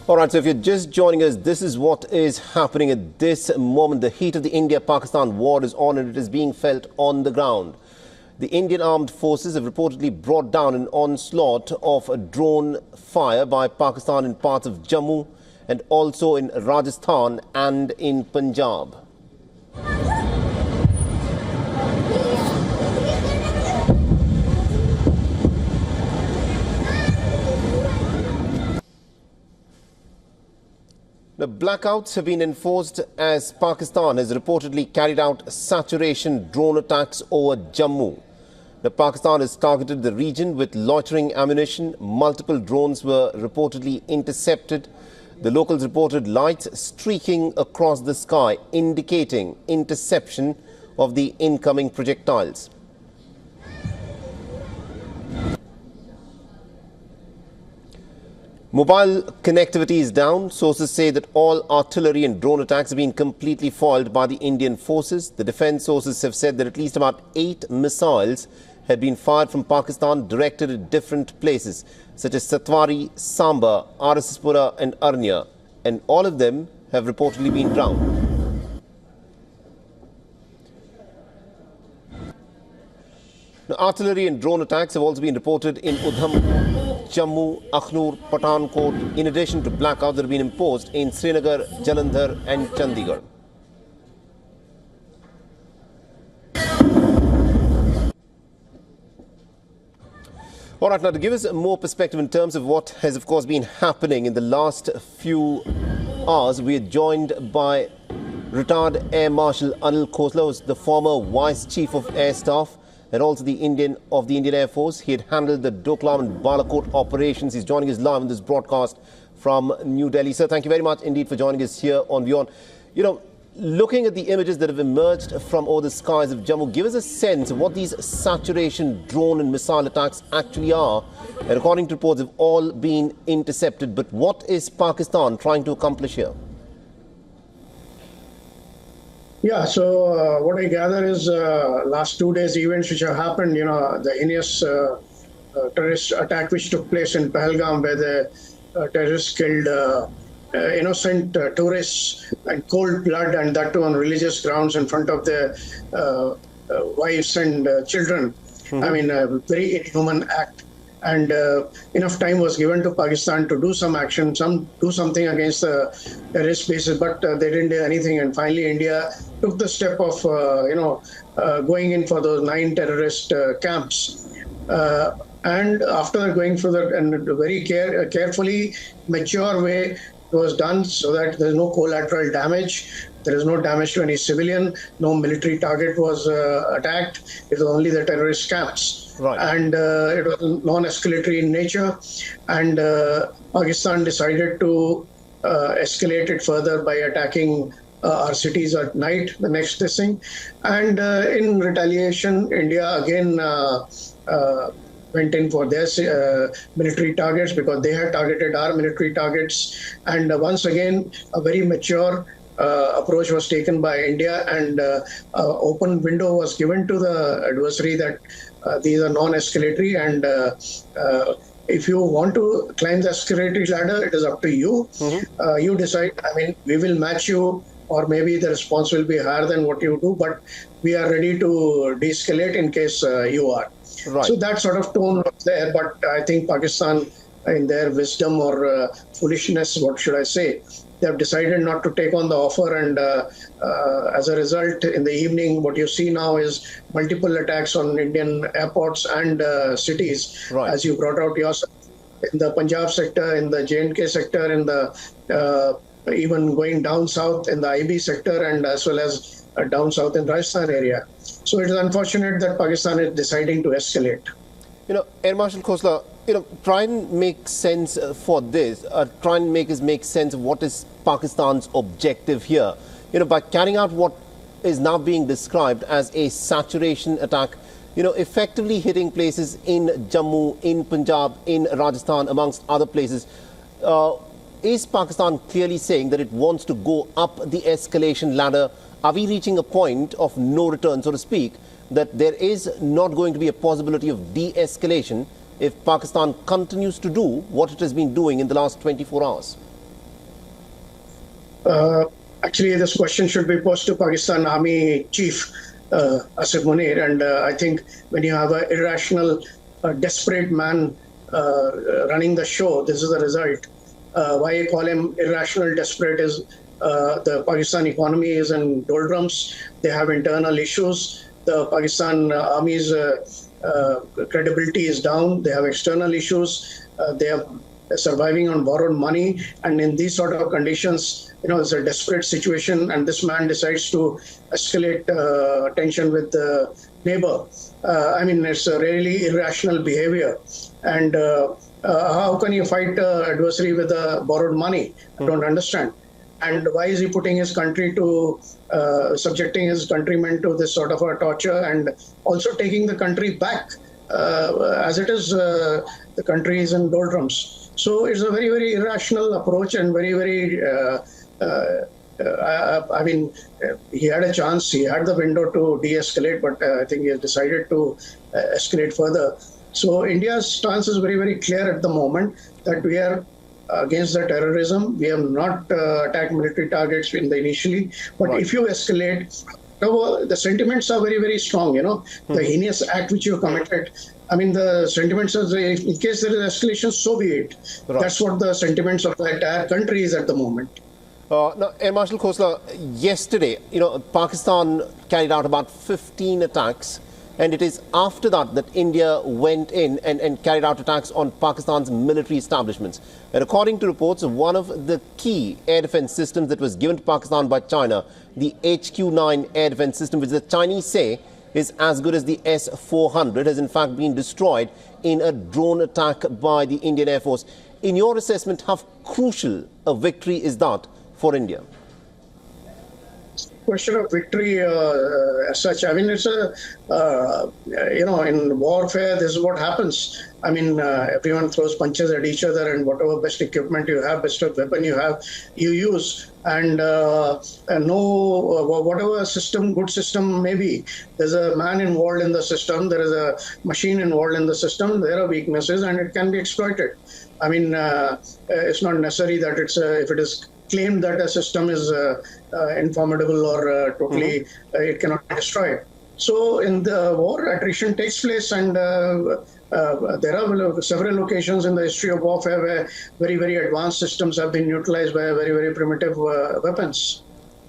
All right, so if you're just joining us, this is what is happening at this moment. The heat of the India-Pakistan war is on and it is being felt on the ground. The Indian armed forces have reportedly brought down an onslaught of a drone fire by Pakistan in parts of Jammu and also in Rajasthan and in Punjab. The blackouts have been enforced as Pakistan has reportedly carried out saturation drone attacks over Jammu. The Pakistan has targeted the region with loitering ammunition. Multiple drones were reportedly intercepted. The locals reported lights streaking across the sky, indicating interception of the incoming projectiles. Mobile connectivity is down. Sources say that all artillery and drone attacks have been completely foiled by the Indian forces. The defense sources have said that at least about 8 missiles had been fired from Pakistan directed at different places, such as Satwari, Samba, RSSpura and Arnya, and all of them have reportedly been drowned. Now, artillery and drone attacks have also been reported in Udhampur, Jammu, Akhnur, Pathankot, in addition to blackouts that have been imposed in Srinagar, Jalandhar and Chandigarh. All right, now to give us more perspective in terms of what has, of course, been happening in the last few hours, we are joined by retired Air Marshal Anil Khosla, who is the former Vice Chief of Air Staff and also the Indian Air Force. He had handled the Doklam and Balakot operations. He's joining us live in this broadcast from New Delhi. Sir, thank you very much indeed for joining us here on WION. You know, looking at the images that have emerged from over the skies of Jammu, give us a sense of what these saturation drone and missile attacks actually are. And according to reports, have all been intercepted. But what is Pakistan trying to accomplish here? Yeah, so what I gather is last 2 days events which have happened, you know, the heinous terrorist attack which took place in Pahalgam, where the terrorists killed innocent tourists in cold blood, and that too on religious grounds in front of their wives and children. I mean, a very inhuman act. And enough time was given to Pakistan to do some action, do something against the terrorist bases, but they didn't do anything. And finally, India took the step of, going in for those 9 terrorist camps. And after going through that, and a very carefully, mature way, it was done so that there's no collateral damage. There is no damage to any civilian. No military target was attacked. It was only the terrorist camps. Right. And it was non-escalatory in nature. And Pakistan decided to escalate it further by attacking our cities at night, the next thing. And in retaliation, India again went in for their military targets because they had targeted our military targets. And once again, a very mature approach was taken by India, and open window was given to the adversary that these are non-escalatory, and if you want to climb the escalatory ladder, it is up to you. You decide. I mean, we will match you, or maybe the response will be higher than what you do, but we are ready to de-escalate in case you are. Right. So that sort of tone was there, but I think Pakistan, in their wisdom or foolishness, what should I say, they have decided not to take on the offer, and as a result, in the evening, what you see now is multiple attacks on Indian airports and cities, right, as you brought out yourself, in the Punjab sector, in the J&K sector, in the even going down south in the IB sector, and as well as down south in Rajasthan area. So it is unfortunate that Pakistan is deciding to escalate. You know, Air Marshal Khosla, try and make sense for this. Try and make sense of what is Pakistan's objective here. By carrying out what is now being described as a saturation attack, effectively hitting places in Jammu, in Punjab, in Rajasthan, amongst other places. Is Pakistan clearly saying that it wants to go up the escalation ladder? Are we reaching a point of no return, so to speak, that there is not going to be a possibility of de-escalation if Pakistan continues to do what it has been doing in the last 24 hours? Actually, this question should be posed to Pakistan Army Chief Asif Munir, and I think when you have an irrational, desperate man running the show, this is the result. Why I call him irrational, desperate is the Pakistan economy is in doldrums. They have internal issues. The Pakistan Army's credibility is down. They have external issues. They are surviving on borrowed money. And in these sort of conditions, it's a desperate situation. And this man decides to escalate tension with the neighbor. I mean, it's a really irrational behavior. And how can you fight adversary with borrowed money? I don't understand. And why is he putting his country to, subjecting his countrymen to this sort of a torture, and also taking the country back as it is, the country is in doldrums. So it's a very, very irrational approach, and very, very, I mean, he had a chance, he had the window to de-escalate, but I think he has decided to escalate further. So India's stance is very, very clear at the moment that we are against the terrorism. We have not attacked military targets initially, but if you escalate, the sentiments are very, very strong. The heinous act which you committed. I mean, the sentiments are, in case there is escalation, so be it. Right. That's what the sentiments of the entire country is at the moment. Now, Air Marshal Khosla, yesterday, Pakistan carried out about 15 attacks. And it is after that that India went in and carried out attacks on Pakistan's military establishments. And according to reports, one of the key air defense systems that was given to Pakistan by China, the HQ-9 air defense system, which the Chinese say is as good as the S-400, has in fact been destroyed in a drone attack by the Indian Air Force. In your assessment, how crucial a victory is that for India? Question of victory as such. I mean, it's a, in warfare, this is what happens. I mean, everyone throws punches at each other, and whatever best equipment you have, best weapon you have, you use. And whatever system, good system may be, there's a man involved in the system, there is a machine involved in the system, there are weaknesses, and it can be exploited. I mean, it's not necessary that it's, if it is claimed that a system is informidable or totally it cannot be destroyed. So in the war, attrition takes place, and there are several occasions in the history of warfare where very, very advanced systems have been utilized by very, very primitive weapons.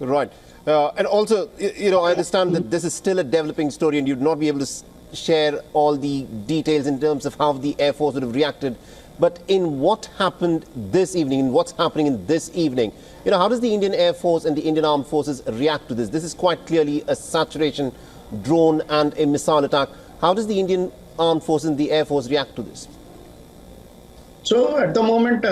Right. And also, I understand that this is still a developing story, and you'd not be able to share all the details in terms of how the Air Force would have reacted. But in what happened this evening, in what's happening in this evening, how does the Indian Air Force and the Indian Armed Forces react to this? This is quite clearly a saturation drone and a missile attack. How does the Indian Armed Forces and the Air Force react to this? So at the moment,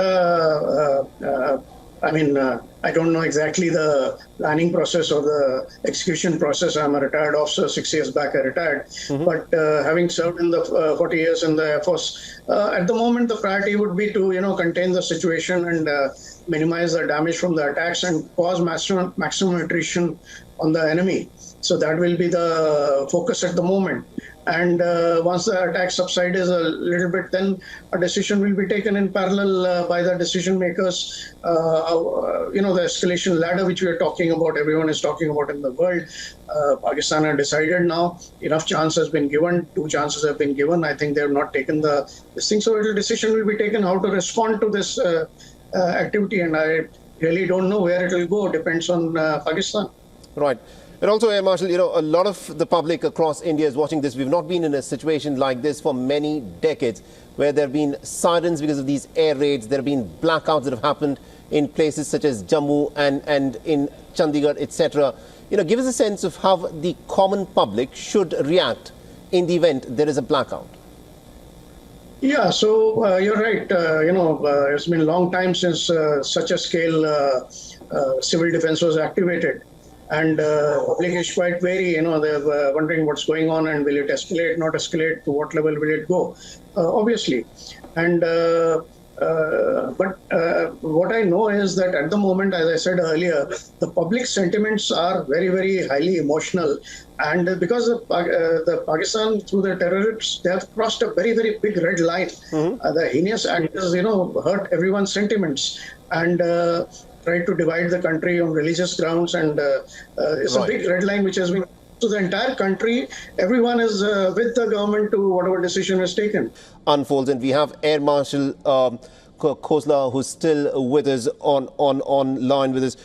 I mean, I don't know exactly the planning process or the execution process. I'm a retired officer. 6 years back, I retired. But having served in the 40 years in the Air Force, at the moment, the priority would be to, contain the situation and minimize the damage from the attacks and cause maximum attrition on the enemy. So that will be the focus at the moment. And once the attack subsides a little bit, then a decision will be taken in parallel by the decision makers. The escalation ladder which we are talking about, everyone is talking about in the world. Pakistan has decided now, enough chance has been given, 2 chances have been given. I think they have not taken this thing. So a decision will be taken how to respond to this activity. And I really don't know where it will go. Depends on Pakistan. Right. And also, Air Marshal, a lot of the public across India is watching this. We've not been in a situation like this for many decades, where there have been sirens because of these air raids. There have been blackouts that have happened in places such as Jammu and in Chandigarh, etc. Give us a sense of how the common public should react in the event there is a blackout. Yeah, so you're right. It's been a long time since such a scale civil defense was activated. And public is quite wary, they're wondering what's going on and will it escalate, not escalate, to what level will it go, obviously. And but what I know is that at the moment, as I said earlier, the public sentiments are very, very highly emotional. And because the Pakistan, through the terrorists, they have crossed a very, very big red line. The heinous actors, hurt everyone's sentiments. And tried to divide the country on religious grounds, and it's a big red line which has been to the entire country. Everyone is with the government to whatever decision is taken. Unfolds, and we have Air Marshal Khosla, who's still with us on line with us.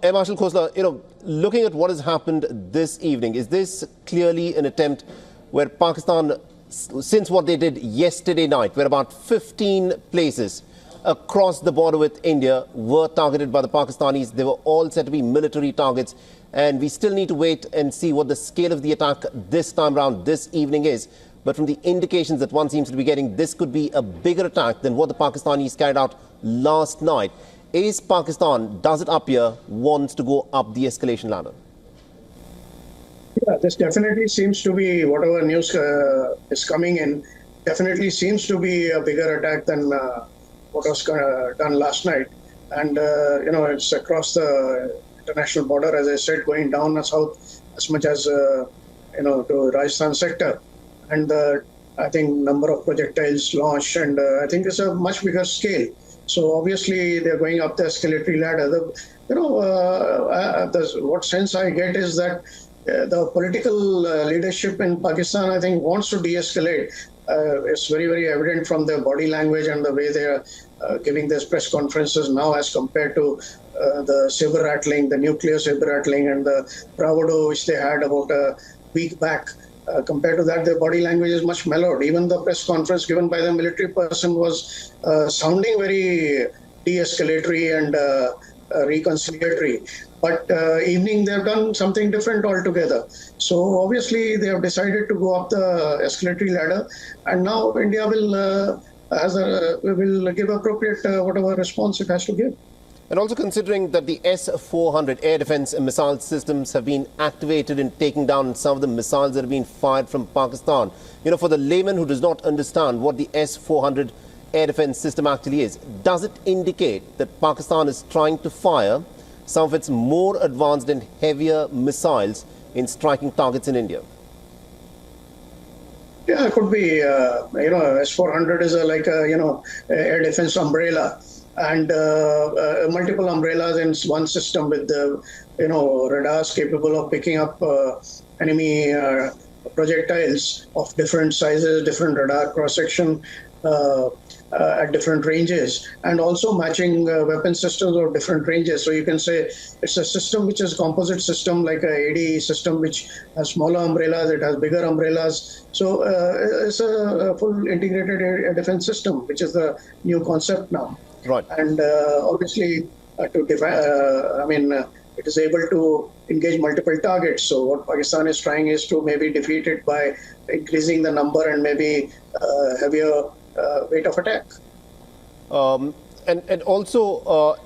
Air Marshal Khosla, looking at what has happened this evening, is this clearly an attempt where Pakistan, since what they did yesterday night, where about 15 places across the border with India were targeted by the Pakistanis, they were all said to be military targets, and we still need to wait and see what the scale of the attack this time round, this evening is. But from the indications that one seems to be getting, this could be a bigger attack than what the Pakistanis carried out last night. Is Pakistan, does it appear, wants to go up the escalation ladder? Yeah, this definitely seems to be, whatever news is coming in, definitely seems to be a bigger attack than what was done last night. And, it's across the international border, as I said, going down south as much as, to Rajasthan sector. And I think number of projectiles launched, and I think it's a much bigger scale. So obviously they're going up the escalatory ladder. What sense I get is that the political leadership in Pakistan, I think, wants to de-escalate. It's very, very evident from their body language and the way they are giving these press conferences now as compared to the saber rattling, the nuclear saber rattling, and the bravado which they had about a week back. Compared to that, their body language is much mellowed. Even the press conference given by the military person was sounding very de-escalatory and reconciliatory. But evening, they've done something different altogether. So obviously, they have decided to go up the escalatory ladder, and now India will give appropriate whatever response it has to give. And also considering that the S-400 air defense and missile systems have been activated in taking down some of the missiles that have been fired from Pakistan. For the layman who does not understand what the S-400 air defense system actually is, does it indicate that Pakistan is trying to fire some of its more advanced and heavier missiles in striking targets in India? Yeah, it could be. S-400 is like a air defense umbrella. And multiple umbrellas in one system with the, radars capable of picking up enemy projectiles of different sizes, different radar cross-section at different ranges, and also matching weapon systems of different ranges. So you can say it's a system which is composite system, like a AD system, which has smaller umbrellas, it has bigger umbrellas. So it's a full integrated air defense system, which is the new concept now. Right. And obviously, it is able to engage multiple targets. So what Pakistan is trying is to maybe defeat it by increasing the number and maybe heavier weight of attack. And also,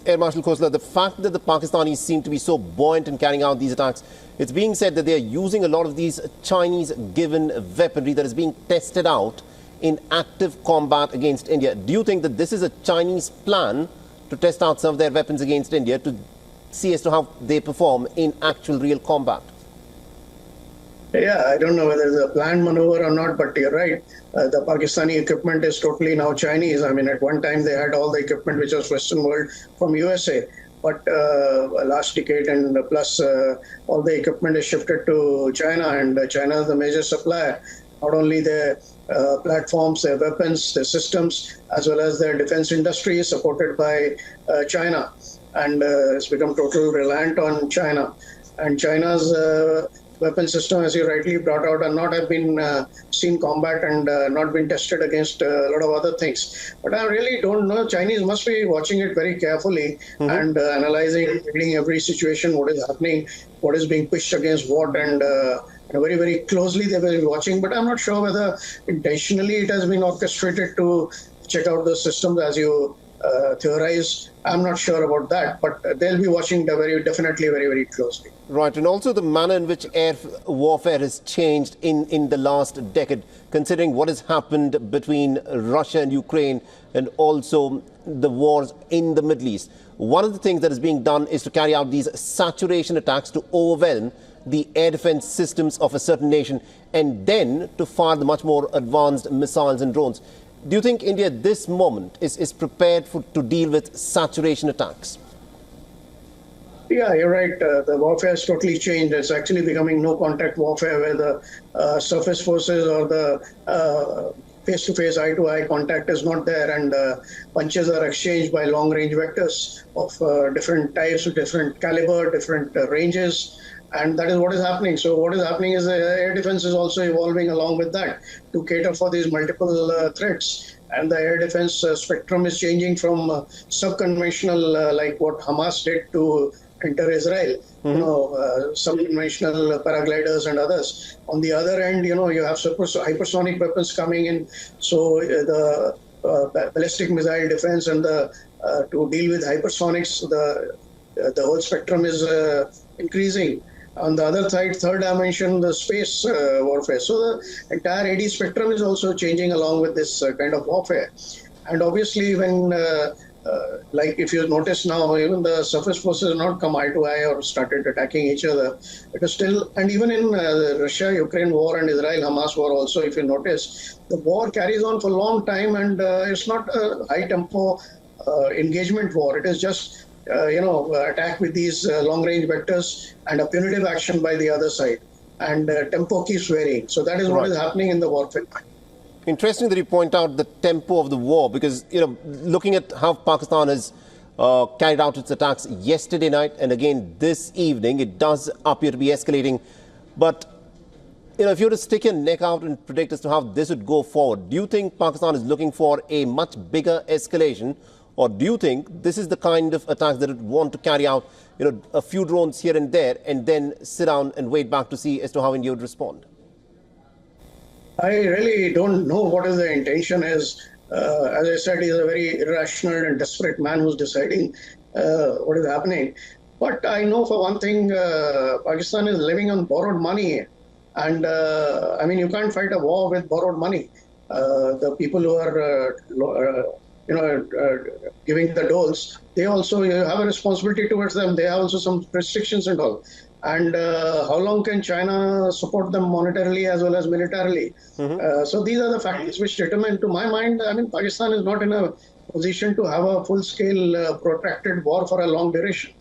Air Marshal Khosla, the fact that the Pakistanis seem to be so buoyant in carrying out these attacks, it's being said that they are using a lot of these Chinese-given weaponry that is being tested out in active combat against India. Do you think that this is a Chinese plan to test out some of their weapons against India to see as to how they perform in actual real combat? Yeah, I don't know whether it's a planned maneuver or not, but you're right. The Pakistani equipment is totally now Chinese. At one time they had all the equipment which was Western world from USA. But last decade and plus all the equipment is shifted to China, and China is the major supplier. Not only their platforms, their weapons, their systems, as well as their defense industry is supported by China. And it's become totally reliant on China. And China's weapon system, as you rightly brought out, and not have been seen combat and not been tested against a lot of other things. But I really don't know. Chinese must be watching it very carefully and analyzing, reading every situation, what is happening, what is being pushed against what, and very, very closely they will be watching. But I'm not sure whether intentionally it has been orchestrated to check out the systems as you theorize. I'm not sure about that, but they'll be watching definitely very, very closely. Right, and also the manner in which air warfare has changed in the last decade, considering what has happened between Russia and Ukraine and also the wars in the Middle East. One of the things that is being done is to carry out these saturation attacks to overwhelm the air defense systems of a certain nation and then to fire the much more advanced missiles and drones. Do you think India at this moment is prepared to deal with saturation attacks? Yeah, you're right. The warfare has totally changed. It's actually becoming no-contact warfare, where the surface forces or the face-to-face, eye-to-eye contact is not there, and punches are exchanged by long-range vectors of different types, different caliber, different ranges, and that is what is happening. So what is happening is the air defense is also evolving along with that to cater for these multiple threats. And the air defense spectrum is changing from sub-conventional, like what Hamas did, to enter Israel, some conventional paragliders and others. On the other end, you have hypersonic weapons coming in. So the ballistic missile defense and to deal with hypersonics, the whole spectrum is increasing. On the other side, third dimension, the space warfare. So the entire AD spectrum is also changing along with this kind of warfare. And obviously, when like if you notice now, even the surface forces have not come eye to eye or started attacking each other. It is still, and even in Russia-Ukraine war and Israel-Hamas war also, if you notice, the war carries on for a long time, and it's not a high-tempo engagement war. It is just, attack with these long-range vectors and a punitive action by the other side. And tempo keeps varying. So that is what is happening in the warfare. Interesting that you point out the tempo of the war, because, looking at how Pakistan has carried out its attacks yesterday night and again this evening, it does appear to be escalating. But, if you were to stick your neck out and predict as to how this would go forward, do you think Pakistan is looking for a much bigger escalation, or do you think this is the kind of attacks that it would want to carry out, a few drones here and there, and then sit down and wait back to see as to how India would respond? I really don't know what is the intention is. As I said, he's a very irrational and desperate man who's deciding what is happening. But I know for one thing, Pakistan is living on borrowed money. And you can't fight a war with borrowed money. The people who are, giving the doles, they also have a responsibility towards them. They have also some restrictions and all. And how long can China support them monetarily as well as militarily? So these are the factors which determine, to my mind, Pakistan is not in a position to have a full-scale protracted war for a long duration.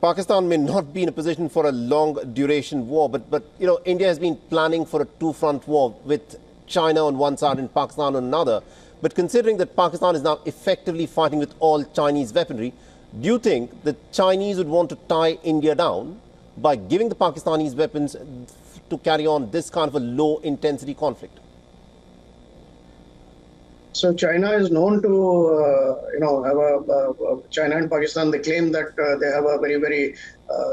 Pakistan may not be in a position for a long duration war, but India has been planning for a two-front war with China on one side and Pakistan on another. But considering that Pakistan is now effectively fighting with all Chinese weaponry, do you think the Chinese would want to tie India down by giving the Pakistanis weapons to carry on this kind of a low-intensity conflict? So China is known to, have China and Pakistan, they claim that they have a very, very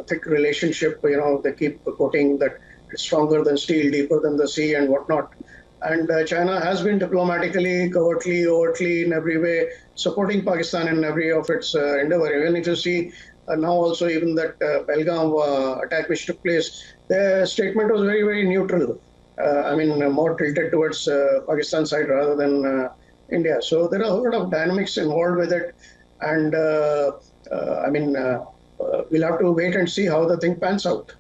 thick relationship. They keep quoting that it's stronger than steel, deeper than the sea and whatnot. And China has been diplomatically, covertly, overtly, in every way, supporting Pakistan in every of its endeavor. Even if you see now also even that Pahalgam attack which took place, the statement was very, very neutral. More tilted towards Pakistan side rather than India. So there are a lot of dynamics involved with it. And we'll have to wait and see how the thing pans out.